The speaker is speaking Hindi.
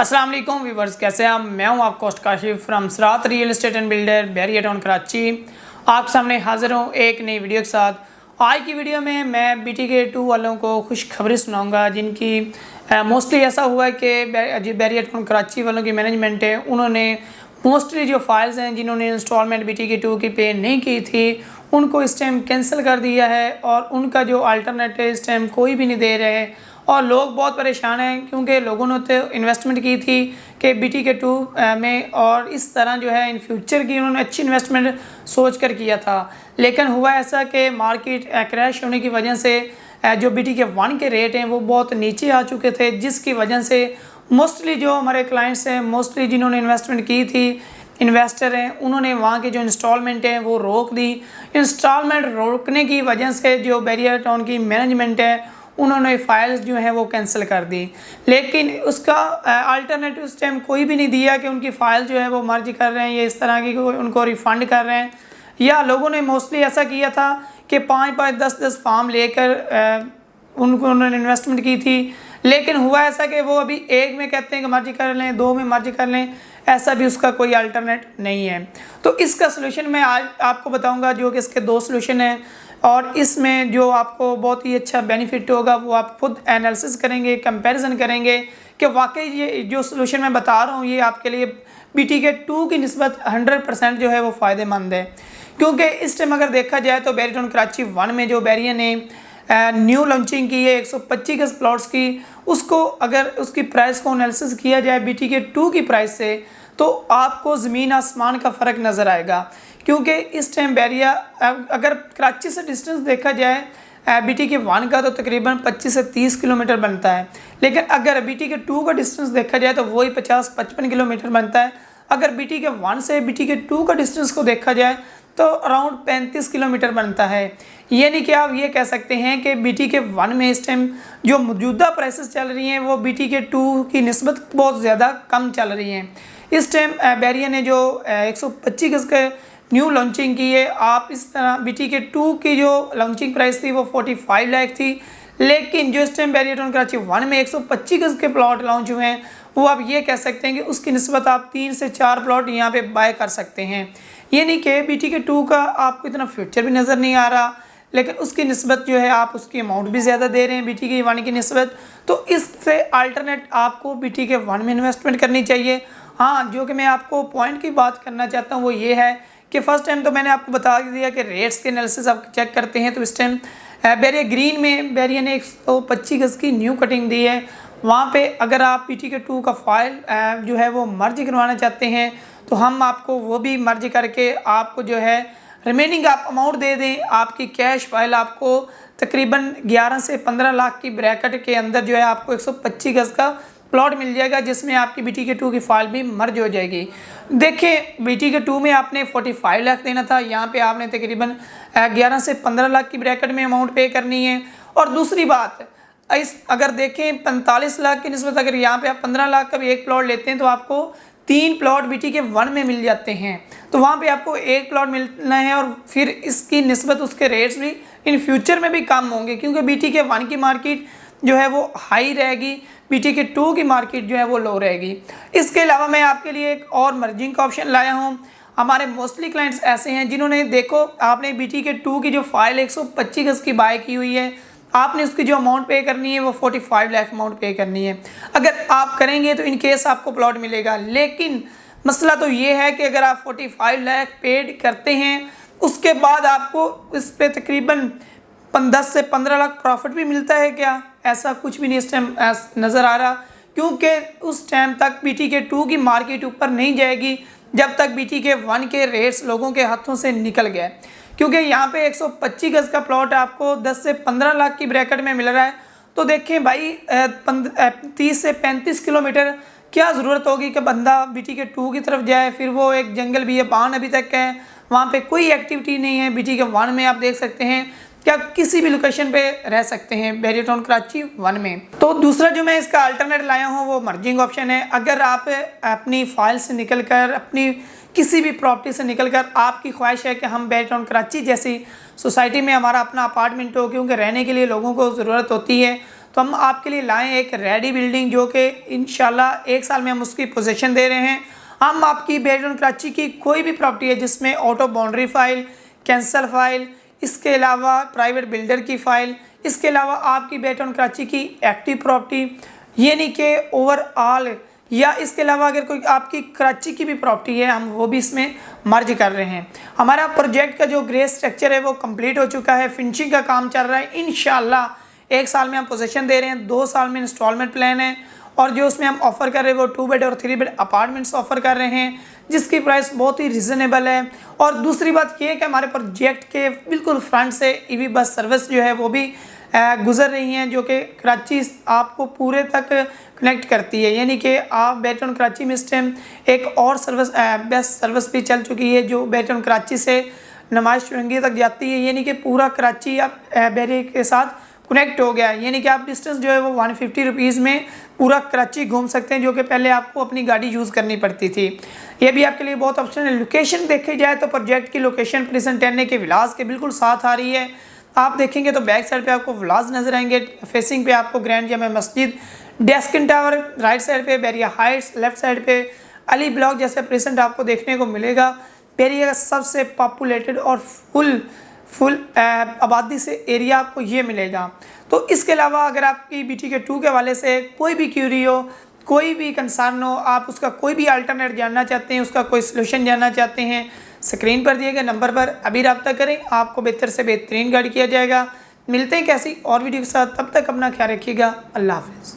अस्सलाम वालेकुम व्यूवर्स, कैसे हैं आप। मैं हूं आपका होस्ट काशिफ फ्रॉम सरात real estate and builder Bahria Town Karachi. आप सामने हाजिर हूं एक नई वीडियो के साथ। आज की वीडियो में मैं BTK 2 वालों को खुशखबरी सुनाऊंगा, जिनकी मोस्टली ऐसा हुआ है कि बैरिया टाउन कराची वालों की मैनेजमेंट है, उन्होंने मोस्टली जो फाइल्स हैं जिन्होंने इंस्टॉलमेंट BTK 2 की पे नहीं की थी उनको इस टाइम कैंसिल कर दिया है और उनका जो अल्टरनेटिव इस टाइम कोई भी नहीं दे रहे हैं। और लोग बहुत परेशान हैं क्योंकि लोगों ने तो इन्वेस्टमेंट की थी कि BTK 2 में, और इस तरह जो है इन फ्यूचर की उन्होंने अच्छी इन्वेस्टमेंट सोच कर किया था। लेकिन हुआ ऐसा कि मार्केट क्रैश होने की वजह से जो BTK 1 के रेट हैं वो बहुत नीचे आ चुके थे, जिसकी वजह से मोस्टली जो हमारे क्लाइंट्स हैं, मोस्टली जिन्होंने इन्वेस्टमेंट की थी, इन्वेस्टर हैं, उन्होंने वहाँ के जो इंस्टॉलमेंट हैं वो रोक दी। इंस्टॉलमेंट रोकने की वजह से जो बैरिया टाउन की मैनेजमेंट है उन्होंने फाइल्स जो हैं वो कैंसिल कर दी, लेकिन उसका अल्टरनेटिव उस टाइम कोई भी नहीं दिया कि उनकी फ़ाइल जो है वो मर्ज कर रहे हैं या इस तरह की उनको रिफ़ंड कर रहे हैं। या लोगों ने मोस्टली ऐसा किया था कि 5-5, 10-10 फार्म लेकर उनको उन्होंने इन्वेस्टमेंट की थी, लेकिन हुआ ऐसा कि वो अभी एक में कहते हैं कि मर्ज कर लें, दो में मर्ज कर लें, ऐसा भी उसका कोई अल्टरनेट नहीं है। तो इसका सलूशन मैं आज आपको बताऊंगा, जो कि इसके 2 सलूशन हैं, और इसमें जो आपको बहुत ही अच्छा बेनिफिट होगा वो आप खुद एनालिसिस करेंगे, कंपैरिजन करेंगे कि वाकई ये जो सलूशन मैं बता रहा हूँ ये आपके लिए BTK 2 की निस्बत 100% जो है वो फ़ायदेमंद है। क्योंकि इस टाइम अगर देखा जाए तो बैरिया टाउन कराची 1 में जो बैरिया ने न्यू लॉन्चिंग की है 125 गज प्लॉट्स की, उसको अगर उसकी प्राइस को एनालिसिस किया जाए BTK 2 की प्राइस से तो आपको ज़मीन आसमान का फ़र्क नज़र आएगा। क्योंकि इस टाइम बैरिया अगर कराची से डिस्टेंस देखा जाए BTK 1 का तो तकरीबन 25 से 30 किलोमीटर बनता है, लेकिन अगर BTK 2 का डिस्टेंस देखा जाए तो वही 50-55 किलोमीटर बनता है। अगर BTK 1 से BTK 2 का डिस्टेंस को देखा जाए तो अराउंड 35 किलोमीटर बनता है। यानी कि आप ये कह सकते हैं कि BTK 1 में इस टाइम जो मौजूदा प्राइसेस चल रही हैं वो BTK 2 की निस्बत बहुत ज़्यादा कम चल रही हैं। इस टाइम बैरिया ने जो 125 गज के न्यू लॉन्चिंग की है, आप इस तरह BTK 2 की जो लॉन्चिंग प्राइस थी वो 45 लाख थी, लेकिन जो इस टाइम बैरिया टाउन कराची 1 में 125 गज के प्लॉट लॉन्च हुए हैं वो आप ये कह सकते हैं कि उसकी निस्बत आप 3 से 4 प्लॉट यहाँ पे बाय कर सकते हैं। ये नहीं कि BTK 2 का आपको इतना फ्यूचर भी नज़र नहीं आ रहा, लेकिन उसकी निस्बत जो है आप उसकी अमाउंट भी ज़्यादा दे रहे हैं BTK 1 की निस्बत। तो इससे अल्टरनेट आपको BTK 1 में इन्वेस्टमेंट करनी चाहिए। हाँ, जो कि मैं आपको पॉइंट की बात करना चाहता हूँ वो ये है कि फ़र्स्ट टाइम तो मैंने आपको बता दिया कि रेट्स के एनालिसिस आप चेक करते हैं तो इस टाइम बैरिया ग्रीन में बैरिया ने 125 गज की न्यू कटिंग दी है। वहाँ पे अगर आप BTK 2 का फाइल जो है वो मर्ज करवाना चाहते हैं तो हम आपको वो भी मर्ज करके आपको जो है रिमेनिंग आप अमाउंट दे दें। आपकी कैश फाइल आपको तकरीबन 11 से 15 लाख की ब्रैकेट के अंदर जो है आपको 125 गज का प्लॉट मिल जाएगा, जिसमें आपकी BTK 2 की फाइल भी मर्ज हो जाएगी। देखिए BTK 2 में आपने 45 लाख देना था, यहाँ पे आपने तकरीबन 11 से 15 लाख की ब्रैकेट में अमाउंट पे करनी है। और दूसरी बात, इस अगर देखें 45 लाख की निस्बत अगर यहाँ पे आप 15 लाख का भी एक प्लॉट लेते हैं तो आपको 3 प्लॉट BTK 1 में मिल जाते हैं। तो वहाँ पे आपको एक प्लॉट मिलना है और फिर इसकी निस्बत उसके रेट्स भी इन फ्यूचर में भी कम होंगे, क्योंकि BTK 1 की मार्केट जो है वो हाई रहेगी, BTK 2 की मार्केट जो है वो लो रहेगी। इसके अलावा मैं आपके लिए एक और मर्जिंग का ऑप्शन लाया हूँ। हमारे मोस्टली क्लाइंट्स ऐसे हैं जिन्होंने देखो आपने BTK 2 की जो फाइल 125 गज की बाय की हुई है, आपने उसकी जो अमाउंट पे करनी है वो 45 लाख अमाउंट पे करनी है। अगर आप करेंगे तो इन केस आपको प्लॉट मिलेगा, लेकिन मसला तो ये है कि अगर आप 45 लाख पेड करते हैं उसके बाद आपको इस पर तकरीबन 10 से 15 लाख प्रॉफिट भी मिलता है क्या? ऐसा कुछ भी नहीं इस टाइम नज़र आ रहा, क्योंकि उस टाइम तक BTK 2 की मार्केट ऊपर नहीं जाएगी जब तक BTK 1 के रेट्स लोगों के हाथों से निकल गए। क्योंकि यहाँ पे 125 गज का प्लॉट आपको 10 से 15 लाख की ब्रैकेट में मिल रहा है। तो देखें भाई 30 से 35 किलोमीटर क्या ज़रूरत होगी कि बंदा BTK 2 की तरफ जाए। फिर वो एक जंगल भी है, पान अभी तक है, वहाँ पे कोई एक्टिविटी नहीं है। BTK 1 में आप देख सकते हैं क्या किसी भी लोकेशन पे रह सकते हैं बैरिया टाउन कराची 1 में। तो दूसरा जो मैं इसका अल्टरनेट लाया हूँ वो मर्जिंग ऑप्शन है। अगर आप अपनी फाइल से निकलकर अपनी किसी भी प्रॉपर्टी से निकलकर आपकी ख्वाहिश है कि हम बैरिया टाउन कराची जैसी सोसाइटी में हमारा अपना अपार्टमेंट हो, क्योंकि रहने के लिए लोगों को ज़रूरत होती है, तो हम आपके लिए लाएँ एक रेडी बिल्डिंग, जो कि इंशाल्लाह 1 साल में हम उसकी पोजीशन दे रहे हैं। हम आपकी बेस्ड ऑन कराची की कोई भी प्रॉपर्टी है जिसमें auto boundary file, cancel file, इसके अलावा प्राइवेट बिल्डर की फ़ाइल, इसके अलावा आपकी बेस्ड ऑन कराची की एक्टिव प्रॉपर्टी, यानी कि ओवरऑल, या इसके अलावा अगर कोई आपकी कराची की भी प्रॉपर्टी है, हम वो भी इसमें मर्ज कर रहे हैं। हमारा प्रोजेक्ट का जो ग्रे स्ट्रक्चर है वो कंप्लीट हो चुका है, फिनिशिंग का काम चल रहा है। इंशाल्लाह 1 साल में हम पोजीशन दे रहे हैं, 2 साल में इंस्टॉलमेंट प्लान है, और जो उसमें हम ऑफ़र कर रहे हैं वो 2 बेड और 3 बेड अपार्टमेंट्स ऑफ़र कर रहे हैं, जिसकी प्राइस बहुत ही रिजनेबल है। और दूसरी बात ये है कि हमारे प्रोजेक्ट के बिल्कुल फ्रंट से ईवी बस सर्विस जो है वो भी गुजर रही हैं, जो कि कराची आपको पूरे तक कनेक्ट करती है। यानी कि आप बेस्ड ऑन कराची में इस टाइम एक और सर्विस बस सर्विस भी चल चुकी है, जो बेस्ड ऑन कराची से नुमाइश चुरंगी तक जाती है। यानी कि पूरा कराची आप बैरियर के साथ कनेक्ट हो गया है। यानी कि आप डिस्टेंस जो है वो 150 रुपीज़ में पूरा कराची घूम सकते हैं, जो कि पहले आपको अपनी गाड़ी यूज़ करनी पड़ती थी। ये भी आपके लिए बहुत ऑप्शन है। लोकेशन देखी जाए तो प्रोजेक्ट की लोकेशन प्रिंस 10 के विलास के बिल्कुल साथ आ रही है। आप देखेंगे तो बैक साइड पे आपको विलास नजर आएंगे, फेसिंग पे आपको grand Jama Masjid, डेस्किन tower, right side पे बैरिया हाइट्स, लेफ्ट साइड पे अली ब्लॉक जैसे प्रेजेंट आपको देखने को मिलेगा। बैरिया का सबसे पॉपुलेटेड और फुल आबादी से एरिया आपको ये मिलेगा। तो इसके अलावा अगर आपकी BTK 2 के हवाले से कोई भी क्यूरी हो, कोई भी कंसर्न हो, आप उसका कोई भी अल्टरनेट जानना चाहते हैं, उसका कोई सलूशन जानना चाहते हैं, स्क्रीन पर दिए गए नंबर पर अभी रब्ता करें, आपको बेहतर से बेहतरीन गाइड किया जाएगा। मिलते हैं कैसी और वीडियो के साथ, तब तक अपना ख्याल रखिएगा। अल्लाह हाफ़िज़।